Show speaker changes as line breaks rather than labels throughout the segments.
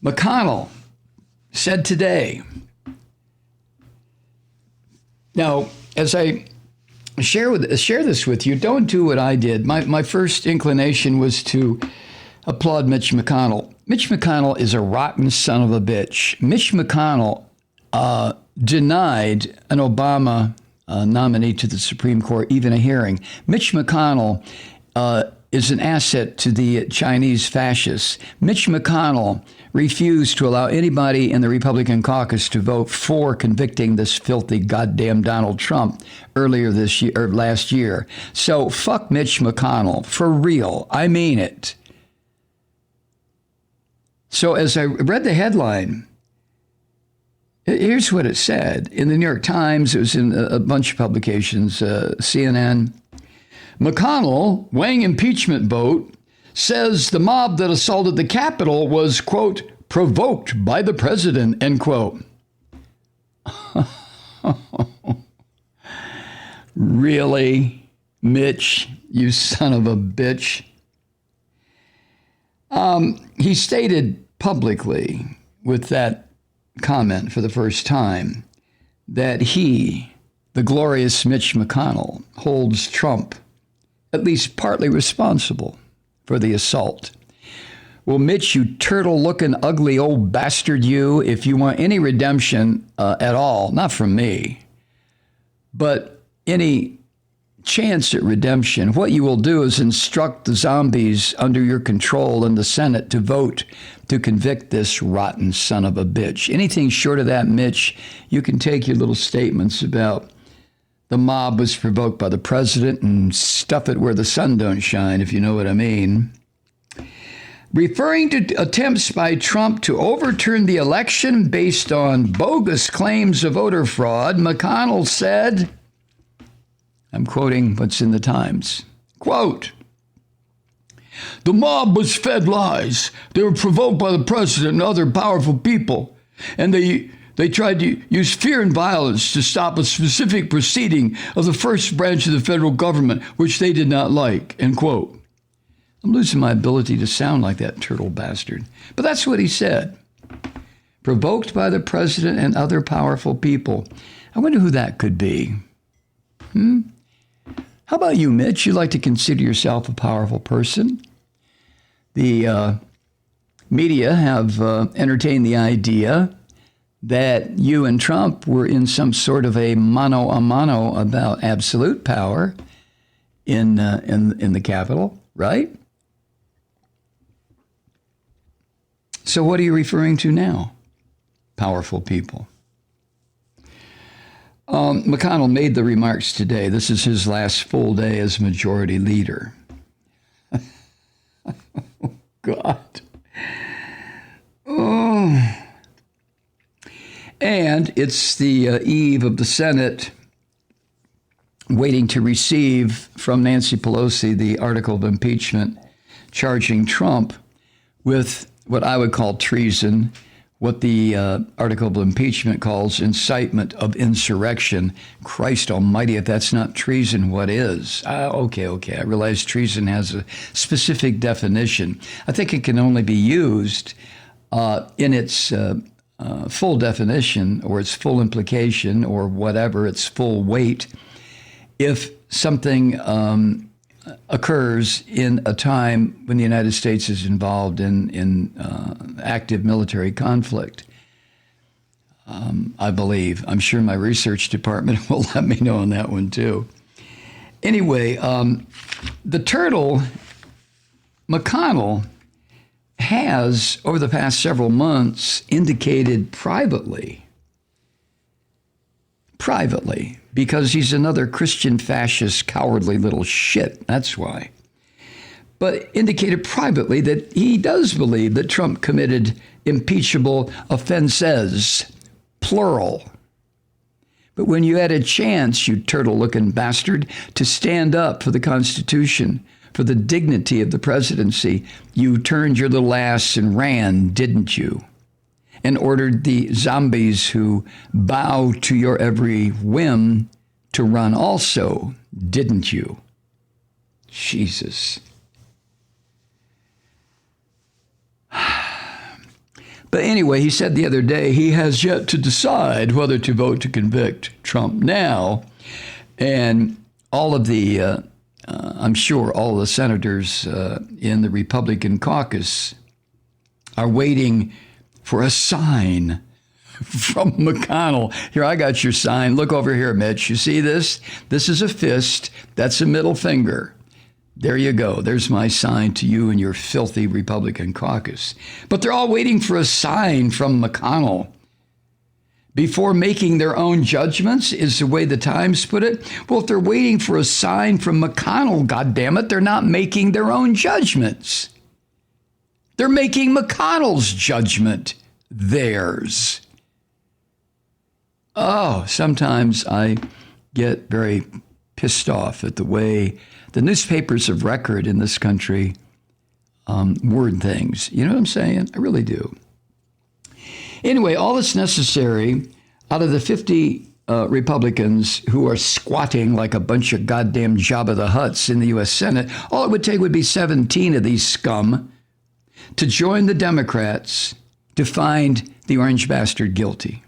McConnell said today. Now, as I share this with you, don't do what I did. My first inclination was to applaud Mitch McConnell. Mitch McConnell is a rotten son of a bitch. Mitch McConnell denied an Obama nominee to the Supreme Court even a hearing. Mitch McConnell is an asset to the Chinese fascists. Mitch McConnell refused to allow anybody in the Republican caucus to vote for convicting this filthy goddamn Donald Trump earlier this year or last year. So fuck Mitch McConnell for real. I mean it. So as I read the headline, here's what it said in the New York Times. It was in a bunch of publications, CNN. McConnell, weighing impeachment vote, says the mob that assaulted the Capitol was, quote, provoked by the president, end quote. Really, Mitch, you son of a bitch? He stated publicly with that comment for the first time that he, the glorious Mitch McConnell, holds Trump at least partly responsible for the assault. Well, Mitch, you turtle-looking, ugly old bastard, you, if you want any redemption at all, not from me, but any chance at redemption, what you will do is instruct the zombies under your control in the Senate to vote to convict this rotten son of a bitch. Anything short of that, Mitch, you can take your little statements about the mob was provoked by the president and stuff it where the sun don't shine, if you know what I mean. Referring to attempts by Trump to overturn the election based on bogus claims of voter fraud, McConnell said, I'm quoting what's in the Times, quote, the mob was fed lies. They were provoked by the president and other powerful people, and they tried to use fear and violence to stop a specific proceeding of the first branch of the federal government, which they did not like, end quote. I'm losing my ability to sound like that turtle bastard. But that's what he said. Provoked by the president and other powerful people. I wonder who that could be. How about you, Mitch? You like to consider yourself a powerful person. The media have entertained the idea that you and Trump were in some sort of a mano a mano about absolute power in the Capitol, right? So what are you referring to now? Powerful people. McConnell made the remarks today. This is his last full day as majority leader. Oh, God. Oh. And it's the eve of the Senate waiting to receive from Nancy Pelosi the article of impeachment charging Trump with what I would call treason, what the article of impeachment calls incitement of insurrection. Christ almighty, if that's not treason, what is? Okay. I realize treason has a specific definition. I think it can only be used in its full definition or its full implication or whatever, its full weight, if something occurs in a time when the United States is involved in active military conflict. I believe. I'm sure my research department will let me know on that one too. Anyway, the turtle, McConnell, has, over the past several months, indicated privately, because he's another Christian fascist, cowardly little shit. That's why. But indicated privately that he does believe that Trump committed impeachable offenses, plural, But when you had a chance, you turtle-looking bastard, to stand up for the Constitution, for the dignity of the presidency, you turned your little ass and ran, didn't you? And ordered the zombies who bow to your every whim to run also, didn't you? Jesus. But anyway, he said the other day he has yet to decide whether to vote to convict Trump now. And all of the, I'm sure all the senators in the Republican caucus are waiting for a sign from McConnell. Here, I got your sign. Look over here, Mitch. You see this? This is a fist. That's a middle finger. There you go. There's my sign to you and your filthy Republican caucus. But they're all waiting for a sign from McConnell before making their own judgments, is the way the Times put it. Well, if they're waiting for a sign from McConnell, goddammit, they're not making their own judgments. They're making McConnell's judgment theirs. Oh, sometimes I get very pissed off at the way the newspapers of record in this country word things. You know what I'm saying? I really do. Anyway, all that's necessary out of the 50 Republicans who are squatting like a bunch of goddamn Jabba the Hutts in the U.S. Senate, all it would take would be 17 of these scum to join the Democrats to find the orange bastard guilty.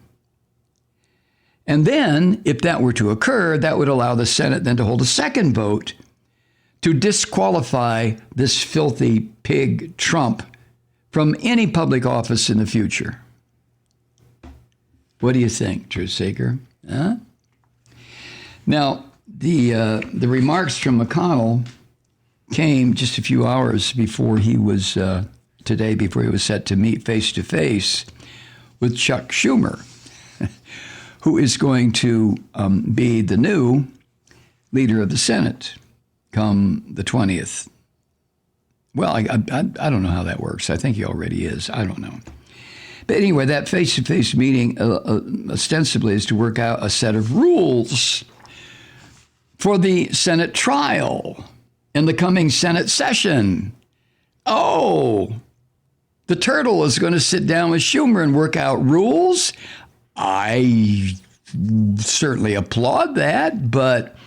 And then, if that were to occur, that would allow the Senate then to hold a second vote to disqualify this filthy pig Trump from any public office in the future. What do you think, Truth Seeker? Huh? Now, the remarks from McConnell came just a few hours before he was, today, before he was set to meet face-to-face with Chuck Schumer, who is going to be the new leader of the Senate come the 20th. Well, I don't know how that works. I think he already is. I don't know. But anyway, that face-to-face meeting ostensibly is to work out a set of rules for the Senate trial in the coming Senate session. Oh, the turtle is going to sit down with Schumer and work out rules. I certainly applaud that, but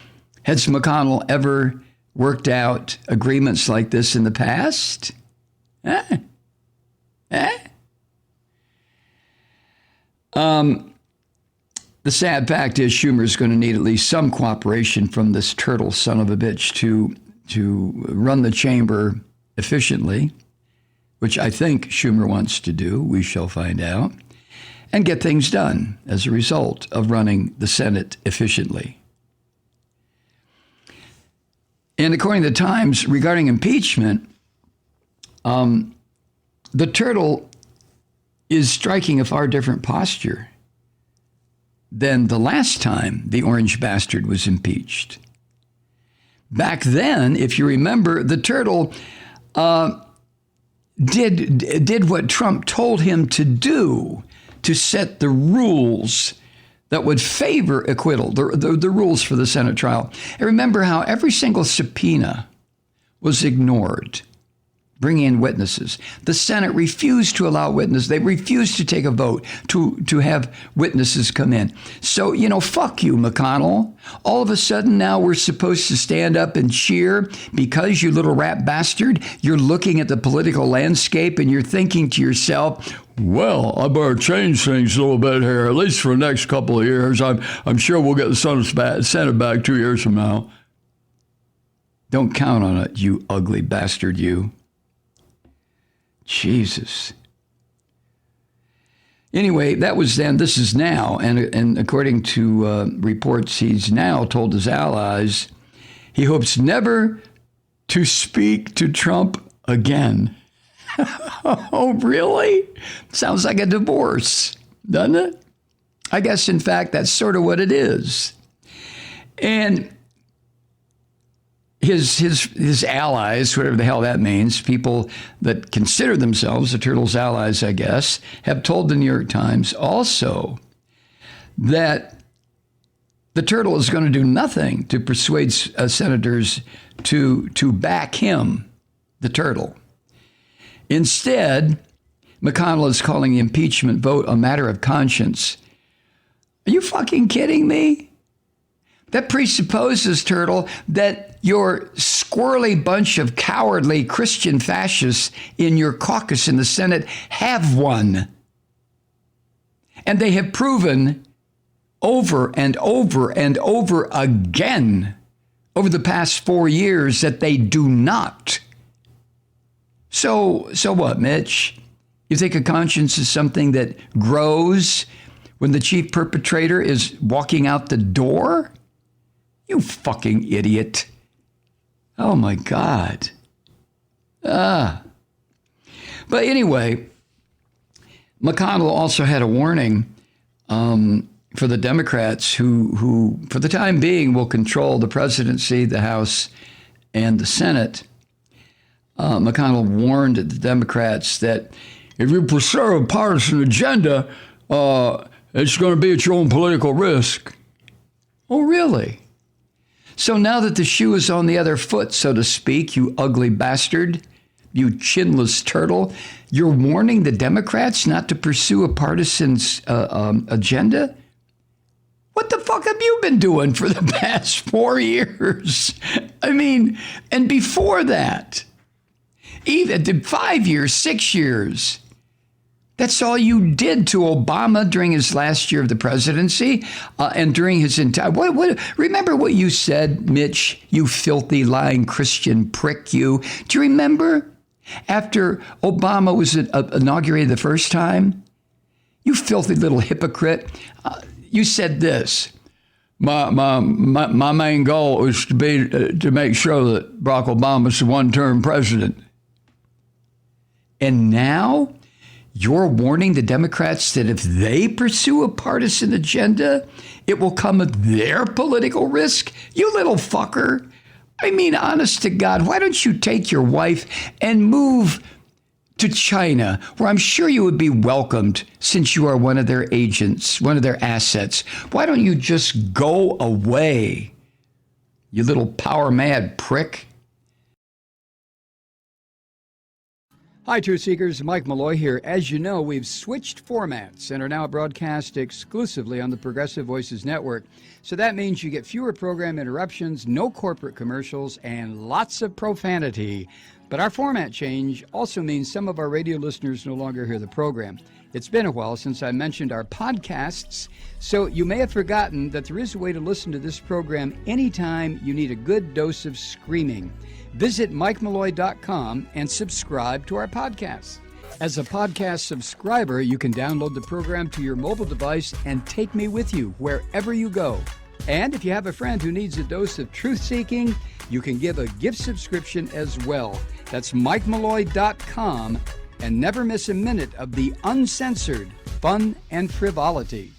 has McConnell ever worked out agreements like this in the past? The sad fact is Schumer's going to need at least some cooperation from this turtle son of a bitch to run the chamber efficiently, which I think Schumer wants to do. We shall find out. And get things done as a result of running the Senate efficiently. And according to the Times, regarding impeachment, the turtle is striking a far different posture than the last time the orange bastard was impeached. Back then, if you remember, the turtle did what Trump told him to do, to set the rules that would favor acquittal, the rules for the Senate trial. And remember how every single subpoena was ignored, bringing in witnesses. The Senate refused to allow witnesses. They refused to take a vote to have witnesses come in. So, fuck you, McConnell. All of a sudden now we're supposed to stand up and cheer because, you little rat bastard, you're looking at the political landscape and you're thinking to yourself, well, I better change things a little bit here, at least for the next couple of years. I'm sure we'll get the Senate back 2 years from now. Don't count on it, you ugly bastard, you. Jesus. Anyway, that was then. This is now. And according to reports, he's now told his allies he hopes never to speak to Trump again. Oh, really? Sounds like a divorce, doesn't it? I guess, in fact, that's sort of what it is. And his allies, whatever the hell that means, people that consider themselves the turtle's allies, I guess, have told the New York Times also that The turtle is going to do nothing to persuade senators to back him, the turtle. Instead, McConnell is calling the impeachment vote a matter of conscience. Are you fucking kidding me? That presupposes, Turtle, that your squirrely bunch of cowardly Christian fascists in your caucus in the Senate have won. And they have proven over and over and over again over the past 4 years that they do not. So what, Mitch? You think a conscience is something that grows when the chief perpetrator is walking out the door? You fucking idiot. Oh my God. But anyway, McConnell also had a warning for the Democrats who, for the time being, will control the presidency, the House, and the Senate. McConnell warned the Democrats that if you pursue a partisan agenda, it's going to be at your own political risk. Oh, really? So now that the shoe is on the other foot, so to speak, you ugly bastard, you chinless turtle, you're warning the Democrats not to pursue a partisan agenda? What the fuck have you been doing for the past 4 years? I mean, and before that, even 5 years, 6 years. That's all you did to Obama during his last year of the presidency and during his entire... Remember what you said, Mitch, you filthy, lying Christian prick, you? Do you remember? After Obama was inaugurated the first time, you filthy little hypocrite, you said this: my main goal is to be to make sure that Barack Obama's a one-term president. And now you're warning the Democrats that if they pursue a partisan agenda, it will come at their political risk? You little fucker. I mean, honest to God, why don't you take your wife and move to China, where I'm sure you would be welcomed since you are one of their agents, one of their assets? Why don't you just go away, you little power-mad prick? Hi, Truth Seekers. Mike Malloy here. As you know, we've switched formats and are now broadcast exclusively on the Progressive Voices Network. So that means you get fewer program interruptions, no corporate commercials, and lots of profanity. But our format change also means some of our radio listeners no longer hear the program. It's been a while since I mentioned our podcasts, so you may have forgotten that there is a way to listen to this program anytime you need a good dose of screaming. Visit MikeMalloy.com and subscribe to our podcasts. As a podcast subscriber, you can download the program to your mobile device and take me with you wherever you go. And if you have a friend who needs a dose of truth-seeking, you can give a gift subscription as well. That's MikeMalloy.com, and never miss a minute of the uncensored fun and frivolity.